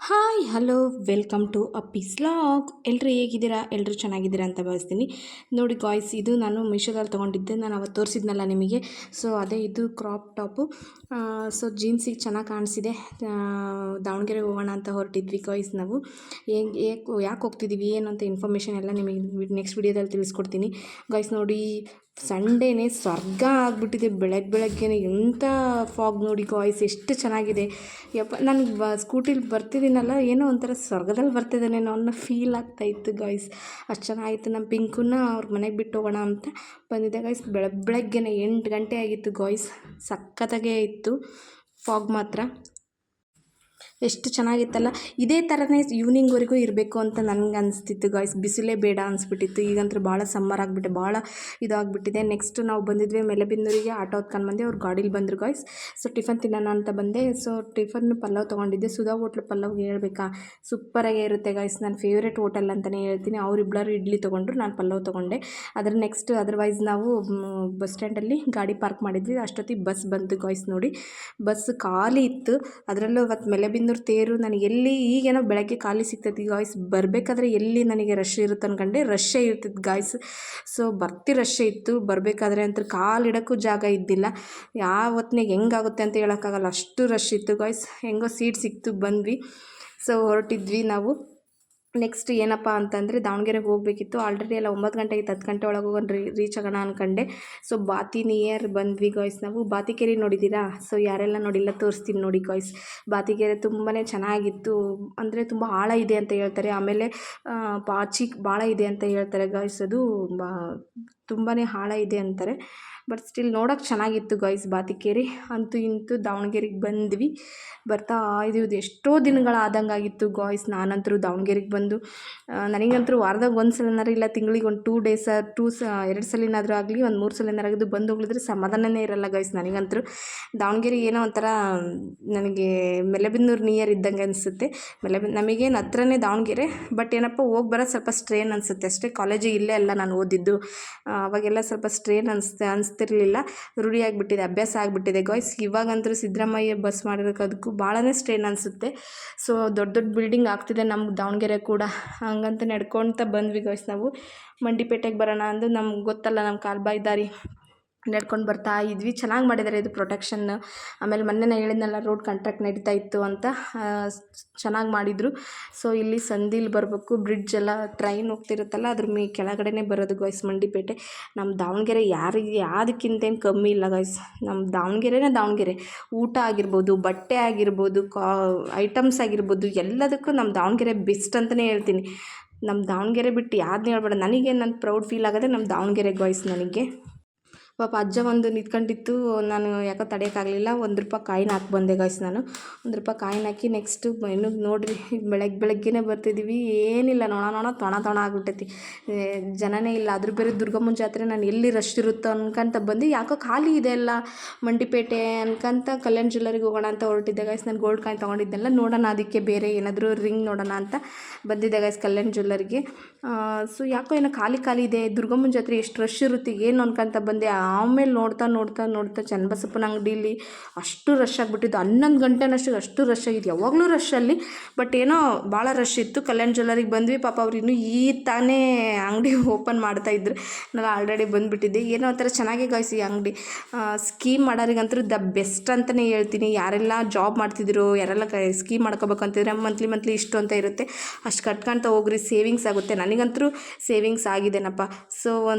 Hi hello welcome to ಅಪ್ಪೀಸ್ vlog. ಎಲ್ಲರೂ ಹೇಗಿದ್ದೀರಾ? ಎಲ್ಲರೂ ಚೆನ್ನಾಗಿದ್ದೀರಾ ಅಂತ ಭಾವಿಸ್ತೀನಿ. ನೋಡಿ ಗಾಯ್ಸ್, ಇದು ನಾನು ಮೀಶೋದಲ್ಲಿ ತೊಗೊಂಡಿದ್ದೆ. ನಾನು ಅವತ್ತು ತೋರಿಸಿದ್ನಲ್ಲ ನಿಮಗೆ. ಸೊ ಅದೇ ಇದು ಕ್ರಾಪ್ ಟಾಪು. ಸೊ ಜೀನ್ಸಿಗೆ ಚೆನ್ನಾಗಿ ಕಾಣಿಸಿದೆ. ದಾವಣಗೆರೆಗೆ ಹೋಗೋಣ ಅಂತ ಹೊರಟಿದ್ವಿ ಗಾಯ್ಸ್. ನಾವು ಯಾಕೆ ಹೋಗ್ತಿದ್ದೀವಿ ಏನು ಅಂತ ಇನ್ಫಾರ್ಮೇಷನ್ ಎಲ್ಲ ನಿಮಗೆ ನೆಕ್ಸ್ಟ್ ವಿಡಿಯೋದಲ್ಲಿ ತಿಳಿಸ್ಕೊಡ್ತೀನಿ ಗಾಯ್ಸ್. ನೋಡಿ, ಸಂಡೇನೇ ಸ್ವರ್ಗ ಆಗಿಬಿಟ್ಟಿದೆ. ಬೆಳಗ್ಗೆನೇ ಎಂಥ ಫಾಗ್ ನೋಡಿ ಗಾಯ್ಸ್, ಎಷ್ಟು ಚೆನ್ನಾಗಿದೆ. ಯಪ್ಪ, ನನಗೆ ಸ್ಕೂಟಿಲಿ ಬರ್ತಿದ್ದೀನಲ್ಲ, ಏನೋ ಒಂಥರ ಸ್ವರ್ಗದಲ್ಲಿ ಬರ್ತಿದ್ದಾನೇನೋ ಅನ್ನೋ ಫೀಲ್ ಆಗ್ತಾಯಿತ್ತು ಗಾಯ್ಸ್. ಅಷ್ಟು ಚೆನ್ನಾಗಿತ್ತು. ನಮ್ಮ ಪಿಂಕನ್ನ ಅವ್ರ ಮನೆಗೆ ಬಿಟ್ಟು ಹೋಗೋಣ ಅಂತ ಬಂದಿದ್ದೆ ಗಾಯ್ಸ್. ಬೆಳಗ್ಗೆನೇ 8 ಗಂಟೆ ಆಗಿತ್ತು ಗಾಯ್ಸ್. ಸಖತ್ತಾಗೇ ಇತ್ತು ಫಾಗ್ ಮಾತ್ರ. ಎಷ್ಟು ಚೆನ್ನಾಗಿತ್ತಲ್ಲ. ಇದೇ ಥರನೇ ಈವ್ನಿಂಗ್ವರೆಗೂ ಇರಬೇಕು ಅಂತ ನನಗೆ ಅನಿಸ್ತಿತ್ತು ಗಾಯ್ಸ್. ಬಿಸಿಲೇ ಬೇಡ ಅನಿಸ್ಬಿಟ್ಟಿತ್ತು. ಈಗಂತೂ ಭಾಳ ಸಮ್ಮರ್ ಆಗಿಬಿಟ್ಟೆ, ಭಾಳ ಇದಾಗಿಬಿಟ್ಟಿದೆ. ನೆಕ್ಸ್ಟ್ ನಾವು ಬಂದಿದ್ವಿ ಮೆಲೆಬೆನ್ನೂರಿಗೆ. ಆಟೋ ಹೊತ್ಕೊಂಡು ಬಂದೆ, ಅವ್ರು ಗಾಡೀಲಿ ಬಂದರು ಗಾಯ್ಸ್. ಸೊ ಟಿಫನ್ ತಿನ್ನೋಣ ಅಂತ ಬಂದೆ. ಸೊ ಟಿಫನ್ ಪಲಾವ್ ತೊಗೊಂಡಿದ್ದೆ. ಸುಧಾ ಹೋಟ್ಲು ಪಲಾವ್ ಹೇಳ್ಬೇಕಾ, ಸೂಪರಾಗೇ ಇರುತ್ತೆ ಗಾಯ್ಸ್. ನನ್ನ ಫೇವ್ರೇಟ್ ಹೋಟೆಲ್ ಅಂತಲೇ ಹೇಳ್ತೀನಿ. ಅವರಿಬ್ಬರು ಇಡ್ಲಿ ತೊಗೊಂಡ್ರು, ನಾನು ಪಲಾವ್ ತೊಗೊಂಡೆ. ನೆಕ್ಸ್ಟ್ ಅದರ್ವೈಸ್ ನಾವು ಬಸ್ ಸ್ಟ್ಯಾಂಡಲ್ಲಿ ಗಾಡಿ ಪಾರ್ಕ್ ಮಾಡಿದ್ವಿ. ಅಷ್ಟೊತ್ತಿಗೆ ಬಸ್ ಬಂತು ಗಾಯ್ಸ್. ನೋಡಿ, ಬಸ್ ಖಾಲಿ ಇತ್ತು. ಅದರಲ್ಲೂ ಅವತ್ತು ಮೆಲೆಬೆನ್ನೂರು ತೇರು. ನನಗೆ ಎಲ್ಲಿ ಈಗೇನೋ ಬೆಳಗ್ಗೆ ಖಾಲಿ ಸಿಗ್ತೈತಿ ಗಾಯ್ಸ್. ಬರಬೇಕಾದ್ರೆ ಎಲ್ಲಿ ನನಗೆ ರಶ್ ಇರುತ್ತೆ ಅನ್ಕೊಂಡೆ, ರಶ್ಶೇ ಇರ್ತಿತ್ತು ಗಾಯ್ಸ್. ಸೊ ರಶ್ಶೇ ಇತ್ತು. ಬರಬೇಕಾದ್ರೆ ಅಂತೂ ಕಾಲಿಡೋಕ್ಕೂ ಜಾಗ ಇದ್ದಿಲ್ಲ. ಯಾವ ಹೊತ್ನಾಗ ಹೆಂಗಾಗುತ್ತೆ ಅಂತ ಹೇಳೋಕ್ಕಾಗಲ್ಲ, ಅಷ್ಟು ರಶ್ ಇತ್ತು ಗಾಯ್ಸ್. ಹೆಂಗೋ ಸೀಟ್ ಸಿಕ್ತು, ಬಂದ್ವಿ. ಸೊ ಹೊರಟಿದ್ವಿ ನಾವು. ನೆಕ್ಸ್ಟ್ ಏನಪ್ಪ ಅಂತಂದರೆ ದಾವಣಗೆರೆಗೆ ಹೋಗಬೇಕಿತ್ತು. ಆಲ್ರೆಡಿ ಎಲ್ಲ 9 ಗಂಟೆ ಆಯ್ತು. 10 ಗಂಟೆ ಒಳಗೆ ಹೋಗೋಣ ರೀಚ್ ಆಗೋಣ ಅಂದ್ಕೊಂಡೆ. ಸೊ ಬಾತಿ ನಿಯರ್ ಬಂದ್ವಿ ಗಾಯ್ಸ್ ನಾವು. ಬಾತಿಕೆರೆ ನೋಡಿದ್ದೀರಾ? ಸೊ ಯಾರೆಲ್ಲ ನೋಡಿಲ್ಲ ತೋರಿಸ್ತೀನಿ ನೋಡಿ ಗಾಯ್ಸ್. ಬಾತಿಕೆರೆ ತುಂಬಾ ಚೆನ್ನಾಗಿತ್ತು. ಅಂದರೆ ತುಂಬ ಆಳ ಇದೆ ಅಂತ ಹೇಳ್ತಾರೆ. ಆಮೇಲೆ ಪಾಚಿ ಭಾಳ ಇದೆ ಅಂತ ಹೇಳ್ತಾರೆ ಗಾಯ್ಸ್. ಅದು ತುಂಬಾ ಆಳ ಇದೆ ಅಂತಾರೆ. ಬಟ್ ಸ್ಟಿಲ್ ನೋಡೋಕೆ ಚೆನ್ನಾಗಿತ್ತು ಗಾಯ್ಸ್ ಬಾತಿಕೇರಿ. ಅಂತೂ ಇಂತೂ ದಾವಣಗೆರೆಗೆ ಬಂದ್ವಿ. ಬರ್ತಾ ಇದು ಎಷ್ಟೋ ದಿನಗಳಾದಂಗಾಗಿತ್ತು ಗಾಯ್ಸ್. ನಾನಂತರೂ ದಾವಣಗೆರೆಗೆ ಬಂದು ನನಗಂತೂ ವಾರದಾಗ 1 ಸಲನಾರು ಇಲ್ಲ, ತಿಂಗಳಿಗೆ ಒಂದು 2 ಡೇಸ್ 2 ಸಲಿನಾದರೂ ಆಗಲಿ, ಒಂದು 3 ಸಲಿನಾರು ಆಗಿದ್ದು ಬಂದು ಹೋಗ್ಲಿದ್ರೆ ಸಮಾಧಾನನೇ ಇರಲ್ಲ ಗಾಯ್ಸ್. ನನಗಂತೂ ದಾವಣಗೆರೆ ಏನೋ ಒಂಥರ ನನಗೆ ಮೆಲೆಬೆನ್ನೂರು ನಿಯರ್ ಇದ್ದಂಗೆ ಅನಿಸುತ್ತೆ. ನಮಗೇನು ಹತ್ರನೇ ದಾವಣಗೆರೆ. ಬಟ್ ಏನಪ್ಪ, ಹೋಗಿ ಬರೋದು ಸ್ವಲ್ಪ ಸ್ಟ್ರೇನ್ ಅನಿಸುತ್ತೆ ಅಷ್ಟೇ. ಕಾಲೇಜಿಗೆ ಇಲ್ಲೇ ಅಲ್ಲ ನಾನು ಓದಿದ್ದು. ಅವಾಗೆಲ್ಲ ಸ್ವಲ್ಪ ಸ್ಟ್ರೇನ್ ಅನಿಸ್ತಿರ್ಲಿಲ್ಲ. ರೂಢಿ ಆಗಿಬಿಟ್ಟಿದೆ, ಅಭ್ಯಾಸ ಆಗಿಬಿಟ್ಟಿದೆ ಗಾಯ್ಸ್. ಇವಾಗಂತೂ ಸಿದ್ದರಾಮಯ್ಯ ಬಸ್ ಮಾಡಿರೋದಕ್ಕೂ ಭಾಳನೇ ಸ್ಟ್ರೇನ್ ಅನಿಸುತ್ತೆ. ಸೊ ದೊಡ್ಡ ಬಿಲ್ಡಿಂಗ್ ಆಗ್ತಿದೆ ನಮ್ಮ ದಾವಣಗೆರೆ ಕೂಡ. ಹಂಗಂತ ನಡ್ಕೊಳ್ತಾ ಬಂದ್ವಿ ಗಾಯ್ಸ್ ನಾವು. ಮಂಡಿಪೇಟೆಗೆ ಬರೋಣ ಅಂದು, ನಮ್ಗೆ ಗೊತ್ತಲ್ಲ ನಮ್ಮ ಕಾಲ್ಬಾಯಿ ದಾರಿ, ನಡ್ಕೊಂಡು ಬರ್ತಾ ಇದ್ವಿ. ಚೆನ್ನಾಗಿ ಮಾಡಿದ್ದಾರೆ ಇದು ಪ್ರೊಟೆಕ್ಷನ್. ಆಮೇಲೆ ಮೊನ್ನೆ ನಾನು ಹೇಳಿದ್ನಲ್ಲ, ರೋಡ್ ಕಾಂಟ್ರಾಕ್ಟ್ ನಡೀತಾ ಇತ್ತು ಅಂತ, ಚೆನ್ನಾಗಿ ಮಾಡಿದರು. ಸೊ ಇಲ್ಲಿ ಸಂದಿಲಿ ಬರಬೇಕು, ಬ್ರಿಡ್ಜ್ ಎಲ್ಲ ಟ್ರೈನ್ ಹೋಗ್ತಿರುತ್ತಲ್ಲ ಅದ್ರ ಕೆಳಗಡೆನೇ ಬರೋದು ಗಾಯ್ಸ್ ಮಂಡಿಪೇಟೆ. ನಮ್ಮ ದಾವಣಗೆರೆ ಯಾವುದಕ್ಕಿಂತ ಏನು ಕಮ್ಮಿ ಇಲ್ಲ ಗಾಯ್ಸ್. ನಮ್ಮ ದಾವಣಗೆರೆ ಊಟ ಆಗಿರ್ಬೋದು, ಬಟ್ಟೆ ಆಗಿರ್ಬೋದು, ಐಟಮ್ಸ್ ಆಗಿರ್ಬೋದು, ಎಲ್ಲದಕ್ಕೂ ನಮ್ಮ ದಾವಣಗೆರೆ ಬೆಸ್ಟ್ ಅಂತಲೇ ಹೇಳ್ತೀನಿ. ನಮ್ಮ ದಾವಣಗೆರೆ ಬಿಟ್ಟು ಯಾರನ್ನ ಹೇಳ್ಬೇಡ. ನನಗೆ ನನ್ನ ಪ್ರೌಡ್ ಫೀಲ್ ಆಗೋದೇ ನಮ್ಮ ದಾವಣಗೆರೆ ಗಾಯ್ಸ್. ನನಗೆ ಪಾಪ ಅಜ್ಜ ಒಂದು ನಿಂತ್ಕೊಂಡಿತ್ತು, ನಾನು ಯಾಕೋ ತಡೆಯೋಕ್ಕಾಗಲಿಲ್ಲ. ₹1 ಕಾಯಿನ್ ಹಾಕಿ ಬಂದೆ ಗಾಯ್ಸ್ ನಾನು. ₹1 ಕಾಯಿನ್ ಹಾಕಿ ನೆಕ್ಸ್ಟು ಇನ್ನು ನೋಡಿರಿ, ಬೆಳಗ್ಗೆನೇ ಬರ್ತಿದ್ದೀವಿ. ಏನಿಲ್ಲ, ನೋಣ ತೊಣ ಆಗ್ಬಿಟ್ಟೈತಿ. ಜನನೇ ಇಲ್ಲ. ಅದ್ರ ಬೇರೆ ದುರ್ಗಮ್ಮನ ಜಾತ್ರೆ. ನಾನು ಎಲ್ಲಿ ರಶ್ ಇರುತ್ತೋ ಅನ್ಕೊಂತ ಬಂದು, ಯಾಕೋ ಖಾಲಿ ಇದೆ ಅಲ್ಲ ಮಂಡಿಪೇಟೆ ಅನ್ಕೊಂತ ಕಲ್ಯಾಣ್ ಜ್ಯುವೆಲ್ಲರಿಗೆ ಹೋಗೋಣ ಅಂತ ಹೊರಟಿದ್ದೆ ಗಾಯ್ಸ್. ನಾನು ಗೋಲ್ಡ್ ಕಾಯಿನ್ ತೊಗೊಂಡಿದ್ದೆಲ್ಲ ನೋಡೋಣ, ಅದಕ್ಕೆ ಬೇರೆ ಏನಾದರೂ ರಿಂಗ್ ನೋಡೋಣ ಅಂತ ಬಂದಿದ್ದೆ ಗಾಯ್ಸ್ ಕಲ್ಯಾಣ್ ಜ್ಯುವೆಲ್ಲರಿಗೆ. ಸೊ ಯಾಕೋ ಏನೋ ಖಾಲಿ ಇದೆ. ದುರ್ಗಮ್ಮನ ಜಾತ್ರೆ ಎಷ್ಟು ರಶ್ ಇರುತ್ತೆ ಏನು ಅನ್ಕೊಂತ ಬಂದೆ. ಆಮೇಲೆ ನೋಡ್ತಾ ಚನ್ನಬಸಪ್ಪನ ಅಂಗಡೀಲಿ ಅಷ್ಟು ರಶ್ ಆಗಿಬಿಟ್ಟಿದ್ದು. 11 ಗಂಟೆನಷ್ಟು ಅಷ್ಟು ರಶ್ ಆಗಿತ್ತು. ಯಾವಾಗಲೂ ರಶಲ್ಲಿ, ಬಟ್ ಏನೋ ಭಾಳ ರಶ್ ಇತ್ತು. ಕಲ್ಯಾಣ್ ಜ್ಯುವೆಲ್ಲರಿಗೆ ಬಂದ್ವಿ. ಪಾಪ ಅವ್ರು ಇನ್ನೂ ತಾನೇ ಅಂಗಡಿ ಓಪನ್ ಮಾಡ್ತಾಯಿದ್ರು. ನಾನು ಆಲ್ರೆಡಿ ಬಂದುಬಿಟ್ಟಿದ್ದೆ. ಏನೋ ಒಂಥರ ಚೆನ್ನಾಗೇ ಗಾಯ್ಸ್ ಈ ಅಂಗಡಿ. ಸ್ಕೀಮ್ ಮಾಡೋರಿಗಂತೂ ದ ಬೆಸ್ಟ್ ಅಂತಲೇ ಹೇಳ್ತೀನಿ. ಯಾರೆಲ್ಲ ಜಾಬ್ ಮಾಡ್ತಿದ್ರು, ಯಾರೆಲ್ಲ ಸ್ಕೀಮ್ ಮಾಡ್ಕೋಬೇಕಂತಿದ್ರೆ ಮಂತ್ಲಿ ಇಷ್ಟು ಅಂತ ಇರುತ್ತೆ, ಅಷ್ಟು ಕಟ್ಕೊಳ್ತಾ ಹೋಗ್ರಿ, ಸೇವಿಂಗ್ಸ್ ಆಗುತ್ತೆ. ನನಗಂತೂ ಸೇವಿಂಗ್ಸ್ ಆಗಿದೆನಪ್ಪ. ಸೊ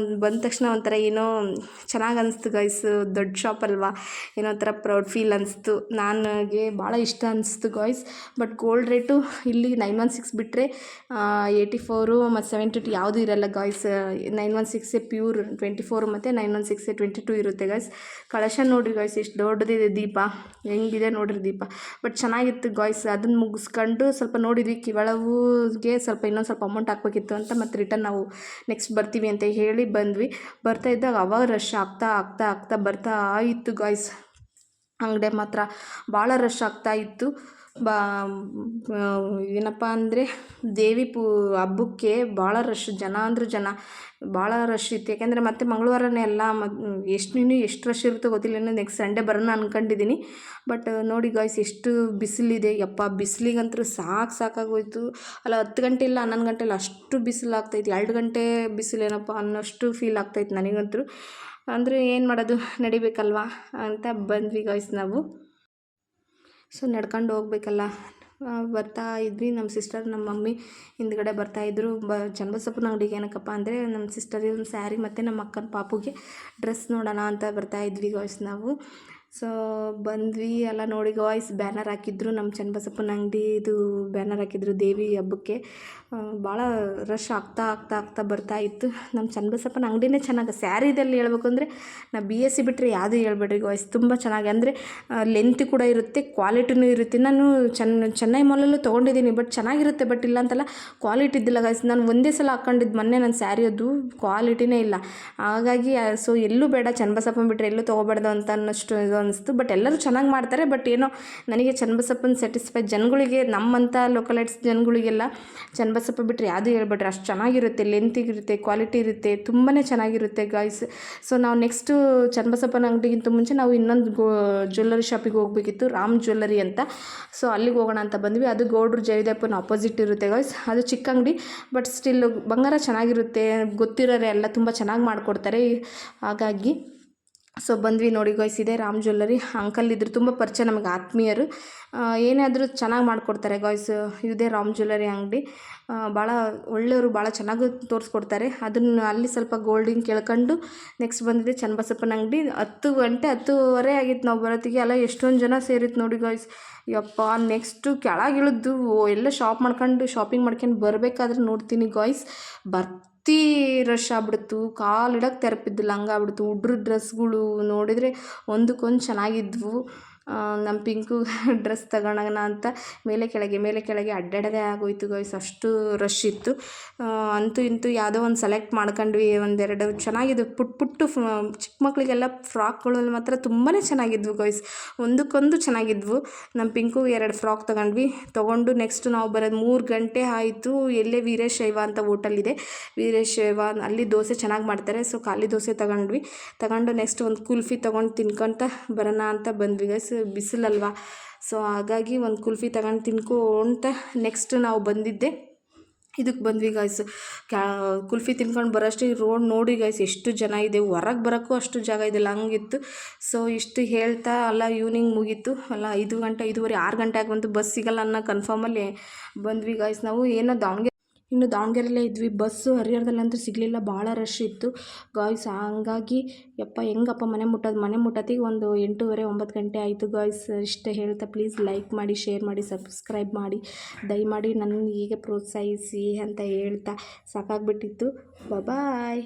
ಬಂದ ತಕ್ಷಣ ಒಂಥರ ಏನೋ ಚೆನ್ನಾಗಿ ಅನಿಸ್ತು ಗಾಯ್ಸ್. ದೊಡ್ಡ ಶಾಪ್ ಅಲ್ವಾ, ಏನೋ ಒಂಥರ ಪ್ರೌಡ್ ಫೀಲ್ ಅನಿಸ್ತು. ನನಗೆ ಭಾಳ ಇಷ್ಟ ಅನಿಸ್ತು ಗಾಯ್ಸ್. ಬಟ್ ಗೋಲ್ಡ್ ರೇಟು ಇಲ್ಲಿ 916 ಬಿಟ್ಟರೆ 84 ಮತ್ತು 72 ಯಾವುದೂ ಇರಲ್ಲ ಗಾಯ್ಸ್. 916 ಪ್ಯೂರ್ 24 ಮತ್ತು 916 22 ಇರುತ್ತೆ ಗಾಯ್ಸ್. ಕಲೆಕ್ಷನ್ ನೋಡಿರಿ ಗಾಯ್ಸ್, ಎಷ್ಟು ದೊಡ್ಡದಿದೆ ದೀಪ, ಹೆಂಗಿದೆ ನೋಡಿರಿ ದೀಪ. ಬಟ್ ಚೆನ್ನಾಗಿತ್ತು ಗಾಯ್ಸ್. ಅದನ್ನು ಮುಗಿಸ್ಕೊಂಡು ಸ್ವಲ್ಪ ನೋಡಿದ್ವಿ. ಕಿವಳವುಗೆ ಇನ್ನೊಂದು ಸ್ವಲ್ಪ ಅಮೌಂಟ್ ಹಾಕಬೇಕಿತ್ತು ಅಂತ, ಮತ್ತು ರಿಟರ್ನ್ ನಾವು ನೆಕ್ಸ್ಟ್ ಬರ್ತೀವಿ ಅಂತ ಹೇಳಿ ಬಂದ್ವಿ. ಬರ್ತಾ ಇದ್ದಾಗ ಅವಾಗ ರಶ್ ಆಗ್ತಾ ಬರ್ತಾ ಇತ್ತು ಗಾಯ್ಸ್. ಅಂಗಡಿ ಮಾತ್ರ ಭಾಳ ರಶ್ ಆಗ್ತಾ ಇತ್ತು. ಬಾ ಏನಪ್ಪ ಅಂದರೆ ದೇವಿ ಹಬ್ಬಕ್ಕೆ ಭಾಳ ರಶ್, ಜನ ಅಂದ್ರೆ ಜನ ಭಾಳ ರಶ್ ಇತ್ತು. ಯಾಕೆಂದರೆ ಮತ್ತೆ ಮಂಗಳವಾರನೇ ಅಲ್ಲ, ಇನ್ನೂ ಎಷ್ಟು ರಶ್ ಇರುತ್ತೋ ಗೊತ್ತಿಲ್ಲ. ಇನ್ನು ನೆಕ್ಸ್ಟ್ ಸಂಡೇ ಬರೋಣ ಅಂದ್ಕೊಂಡಿದ್ದೀನಿ. ಬಟ್ ನೋಡಿ ಗಾಯ್ಸ್ ಎಷ್ಟು ಬಿಸಿಲಿದೆ, ಯಪ್ಪ ಬಿಸಿಲಿಗಂತೂ ಸಾಕಾಗೋಯ್ತು. ಅಲ್ಲ 10 ಗಂಟೆ ಇಲ್ಲ 11 ಗಂಟೆ ಇಲ್ಲ, ಅಷ್ಟು ಬಿಸಿಲು ಆಗ್ತೈತೆ. 2 ಗಂಟೆ ಬಿಸಿಲೇನಪ್ಪ ಅನ್ನೋಷ್ಟು ಫೀಲ್ ಆಗ್ತೈತೆ ನನಗಂತೂ. ಅಂದರೆ ಏನು ಮಾಡೋದು, ನಡಿಬೇಕಲ್ವಾ ಅಂತ ಬಂದ್ವಿ ಗಾಯ್ಸ್ ನಾವು. ಸೊ ನಡ್ಕೊಂಡು ಹೋಗ್ಬೇಕಲ್ಲ, ಬರ್ತಾ ಇದ್ವಿ. ನಮ್ಮ ಸಿಸ್ಟರ್ ನಮ್ಮ ಮಮ್ಮಿ ಹಿಂದ್ಗಡೆ ಬರ್ತಾಯಿದ್ರು. ಚನ್ನಬಸಪ್ಪನ ಅಂಗಡಿಗೆ ಏನಕ್ಕಪ್ಪ ಅಂದರೆ ನಮ್ಮ ಸಿಸ್ಟರಿಗೆ ಒಂದು ಸ್ಯಾರಿ ಮತ್ತು ನಮ್ಮ ಅಕ್ಕನ ಪಾಪುಗೆ ಡ್ರೆಸ್ ನೋಡೋಣ ಅಂತ ಬರ್ತಾಯಿದ್ವಿ ಗಾಯ್ಸ್ ನಾವು. ಸೊ ಬಂದ್ವಿ. ಎಲ್ಲ ನೋಡಿ ಗಾಯ್ಸ್, ಬ್ಯಾನರ್ ಹಾಕಿದ್ರು ನಮ್ಮ ಚನ್ನಬಸಪ್ಪನ ಅಂಗಡಿದು ಬ್ಯಾನರ್ ಹಾಕಿದ್ರು ದೇವಿ ಹಬ್ಬಕ್ಕೆ. ಭಾಳ ರಶ್ ಆಗ್ತಾ ಬರ್ತಾ ಇತ್ತು. ನಮ್ಮ ಚನ್ನಬಸಪ್ಪನ ಅಂಗಡಿನೇ ಚೆನ್ನಾಗಿ. ಸ್ಯಾರಿದಲ್ಲಿ ಹೇಳ್ಬೇಕು ಅಂದರೆ ನಾ BSc ಬಿಟ್ಟರೆ ಯಾವುದೂ ಹೇಳ್ಬೇಡ್ರಿ ಗಾಯ್ಸ್, ತುಂಬ ಚೆನ್ನಾಗಿ ಅಂದರೆ ಲೆಂತ್ ಕೂಡ ಇರುತ್ತೆ, ಕ್ವಾಲಿಟಿನೂ ಇರುತ್ತೆ. ನಾನು ಚೆನ್ನೈ ಮಾಲಲ್ಲೂ ತೊಗೊಂಡಿದ್ದೀನಿ, ಬಟ್ ಚೆನ್ನಾಗಿರುತ್ತೆ. ಬಟ್ ಇಲ್ಲ ಅಂತಲ್ಲ, ಕ್ವಾಲಿಟಿ ಇದ್ದಿಲ್ಲ ಗಾಯ್ಸ್. ನಾನು ಒಂದೇ ಸಲ ಹಾಕ್ಕೊಂಡಿದ್ದು ಮೊನ್ನೆ ನನ್ನ ಸ್ಯಾರಿ, ಅದು ಕ್ವಾಲಿಟಿನೇ ಇಲ್ಲ. ಹಾಗಾಗಿ ಸೊ ಎಲ್ಲೂ ಬೇಡ, ಚನ್ನಬಸಪ್ಪನ ಬಿಟ್ಟರೆ ಎಲ್ಲೂ ತೊಗೋಬಾರ್ದು ಅಂತ ಅನ್ನೋಷ್ಟು ಇದು ಅನಿಸ್ತು. ಬಟ್ ಎಲ್ಲರೂ ಚೆನ್ನಾಗಿ ಮಾಡ್ತಾರೆ. ಬಟ್ ಏನೋ ನನಗೆ ಚನ್ನಬಸಪ್ಪನ ಸ್ಯಾಟಿಸ್ಫೈ, ಜನಗಳಿಗೆ ನಮ್ಮಂಥ ಲೋಕಲೈಟ್ಸ್ ಜನಗಳಿಗೆಲ್ಲ ಚನ್ನಬಸಪ್ಪ ಬಿಟ್ಟರೆ ಯಾವುದೂ ಹೇಳ್ಬೇಡ್ರಿ, ಅಷ್ಟು ಚೆನ್ನಾಗಿರುತ್ತೆ, ಲೆಂತಿಗಿರುತ್ತೆ, ಕ್ವಾಲಿಟಿ ಇರುತ್ತೆ, ತುಂಬಾ ಚೆನ್ನಾಗಿರುತ್ತೆ ಗಾಯ್ಸ್. ಸೊ ನಾವು ನೆಕ್ಸ್ಟು ಚನ್ನಬಸಪ್ಪನ ಅಂಗಡಿಗಿಂತ ಮುಂಚೆ ನಾವು ಇನ್ನೊಂದು ಜ್ಯುವೆಲ್ಲರಿ ಶಾಪಿಗೆ ಹೋಗಬೇಕಿತ್ತು, ರಾಮ್ ಜ್ಯುವೆಲ್ಲರಿ ಅಂತ. ಸೊ ಅಲ್ಲಿಗೆ ಹೋಗೋಣ ಅಂತ ಬಂದ್ವಿ. ಅದು ಗೌಡ್ರು ಜಯದೇವಪ್ಪನ ಆಪೋಸಿಟ್ ಇರುತ್ತೆ ಗಾಯ್ಸ್. ಅದು ಚಿಕ್ಕ ಅಂಗಡಿ, ಬಟ್ ಸ್ಟಿಲ್ ಬಂಗಾರ ಚೆನ್ನಾಗಿರುತ್ತೆ, ಗೊತ್ತಿರೋರೆ ಎಲ್ಲ ತುಂಬ ಚೆನ್ನಾಗಿ ಮಾಡಿಕೊಡ್ತಾರೆ. ಹಾಗಾಗಿ ಸೊ ಬಂದ್ವಿ ನೋಡಿ ಗಾಯ್ಸ್. ಇದೆ ರಾಮ್ ಜ್ಯುವೆಲ್ಲರಿ. ಅಂಕಲ್ ಇದ್ರು, ತುಂಬ ಪರಿಚಯ ನಮಗೆ, ಆತ್ಮೀಯರು. ಏನಾದರೂ ಚೆನ್ನಾಗಿ ಮಾಡಿಕೊಡ್ತಾರೆ ಗಾಯ್ಸ್. ಇದೇ ರಾಮ್ ಜ್ಯುವೆಲ್ಲರಿ ಅಂಗಡಿ. ಭಾಳ ಒಳ್ಳೆಯವರು, ಭಾಳ ಚೆನ್ನಾಗಿ ತೋರಿಸ್ಕೊಡ್ತಾರೆ. ಅದನ್ನು ಅಲ್ಲಿ ಸ್ವಲ್ಪ ಗೋಲ್ಡಿಂಗ್ ಕೇಳ್ಕೊಂಡು ನೆಕ್ಸ್ಟ್ ಬಂದಿದೆ ಚನ್ನಬಸಪ್ಪನ ಅಂಗಡಿ. 10 ಗಂಟೆ 10:30 ಆಗಿತ್ತು ನಾವು ಬರೋತ್ತಿಗೆ. ಅಲ್ಲ ಎಷ್ಟೊಂದು ಜನ ಸೇರಿತ್ತು ನೋಡಿ ಗಾಯ್ಸ್. ಯಪ್ಪ ನೆಕ್ಸ್ಟು ಕೆಳಗಿಳಿದು ಎಲ್ಲ ಶಾಪಿಂಗ್ ಮಾಡ್ಕೊಂಡು ಬರಬೇಕಾದ್ರೆ ನೋಡ್ತೀನಿ ಗಾಯ್ಸ್, ರಶ್ ಆಗ್ಬಿಡ್ತು. ಕಾಲಿಡಕ್ಕೆ ತೆರಪಿದ್ದಿಲ್ಲ, ಹಂಗಾಗ್ಬಿಡ್ತು. ಹುಡ್ರ ಡ್ರೆಸ್ಗಳು ನೋಡಿದರೆ ಒಂದಕ್ಕೊಂದು ಚೆನ್ನಾಗಿದ್ವು. ನಮ್ಮ ಪಿಂಕು ಡ್ರೆಸ್ ತಗೊಳ್ಳೋಣ ಅಂತ ಮೇಲೆ ಕೆಳಗೆ ಅಡ್ಡಾಡೋದೇ ಆಗೋಯ್ತು ಗಾಯ್ಸ್, ಅಷ್ಟು ರಶ್ ಇತ್ತು. ಅಂತೂ ಇಂತೂ ಯಾವುದೋ ಒಂದು ಸೆಲೆಕ್ಟ್ ಮಾಡ್ಕೊಂಡ್ವಿ. ಒಂದೆರಡು ಚೆನ್ನಾಗಿದ್ವು, ಪುಟ್ಟು ಚಿಕ್ಕ ಮಕ್ಕಳಿಗೆಲ್ಲ ಫ್ರಾಕ್ಗಳಲ್ಲಿ ಮಾತ್ರ ತುಂಬಾ ಚೆನ್ನಾಗಿದ್ವು ಗಾಯ್ಸ್, ಒಂದಕ್ಕೊಂದು ಚೆನ್ನಾಗಿದ್ವು. ನಮ್ಮ ಪಿಂಕು 2 ಫ್ರಾಕ್ ತೊಗೊಂಡು ನೆಕ್ಸ್ಟ್ ನಾವು ಬರೋದು 3 ಗಂಟೆ ಆಯಿತು. ಎಲ್ಲೇ ವೀರಶೈವ ಅಂತ ಹೋಟೆಲ್ ಇದೆ, ವೀರಶೈವ, ಅಲ್ಲಿ ದೋಸೆ ಚೆನ್ನಾಗಿ ಮಾಡ್ತಾರೆ. ಸೊ ಖಾಲಿ ದೋಸೆ ತಗೊಂಡು ನೆಕ್ಸ್ಟ್ ಒಂದು ಕುಲ್ಫಿ ತೊಗೊಂಡು ತಿನ್ಕೊತ ಬರೋಣ ಅಂತ ಬಂದ್ವಿ ಗೈಸ್. ಬಿಸಿಲಲ್ವಾ, ಸೊ ಹಾಗಾಗಿ ಒಂದು ಕುಲ್ಫಿ ತಗೊಂಡು ತಿನ್ಕೊಂತ ನೆಕ್ಸ್ಟ್ ನಾವು ಬಂದಿದ್ದೆ ಇದಕ್ಕೆ ಬಂದ್ವಿ ಗಾಯ್ಸ್. ಕುಲ್ಫಿ ತಿನ್ಕೊಂಡು ಬರೋಷ್ಟು ರೋಡ್ ನೋಡಿ ಗಾಯ್ಸ್, ಎಷ್ಟು ಜನ ಇದೆ, ಹೊರಗೆ ಬರೋಕ್ಕೂ ಅಷ್ಟು ಜಾಗ ಇದೆಲ್ಲ, ಹಂಗಿತ್ತು. ಸೊ ಇಷ್ಟು ಹೇಳ್ತಾ ಅಲ್ಲ ಈವ್ನಿಂಗ್ ಮುಗೀತು ಅಲ್ಲ, 5 ಗಂಟೆ 5:30 6 ಗಂಟೆ ಆಗಿ ಬಸ್ ಸಿಗಲ್ಲ ಅನ್ನೋ ಕನ್ಫರ್ಮಲ್ಲಿ ಬಂದ್ವಿ ಗಾಯ್ಸ್ ನಾವು. ಏನೋ ದಾವಣಗೆರೆಯಲ್ಲೇ ಇದ್ವಿ. ಬಸ್ಸು ಹರಿಹರದಲ್ಲಂತೂ ಸಿಗಲಿಲ್ಲ, ಭಾಳ ರಶ್ ಇತ್ತು ಗಾಯ್ಸ್. ಹಂಗಾಗಿ ಹೆಂಗಪ್ಪ ಮನೆ ಮುಟ್ಟತ್ತಿಗೆ ಒಂದು 8:30 9 ಗಂಟೆ ಆಯಿತು ಗಾಯ್ಸ್. ಇಷ್ಟೇ ಹೇಳ್ತಾ ಪ್ಲೀಸ್ ಲೈಕ್ ಮಾಡಿ, ಶೇರ್ ಮಾಡಿ, ಸಬ್ಸ್ಕ್ರೈಬ್ ಮಾಡಿ, ದಯಮಾಡಿ ನನ್ನ ಹೀಗೆ ಪ್ರೋತ್ಸಾಹಿಸಿ ಅಂತ ಹೇಳ್ತಾ ಸಾಕಾಗ್ಬಿಟ್ಟಿತ್ತು. ಬಾಯ್.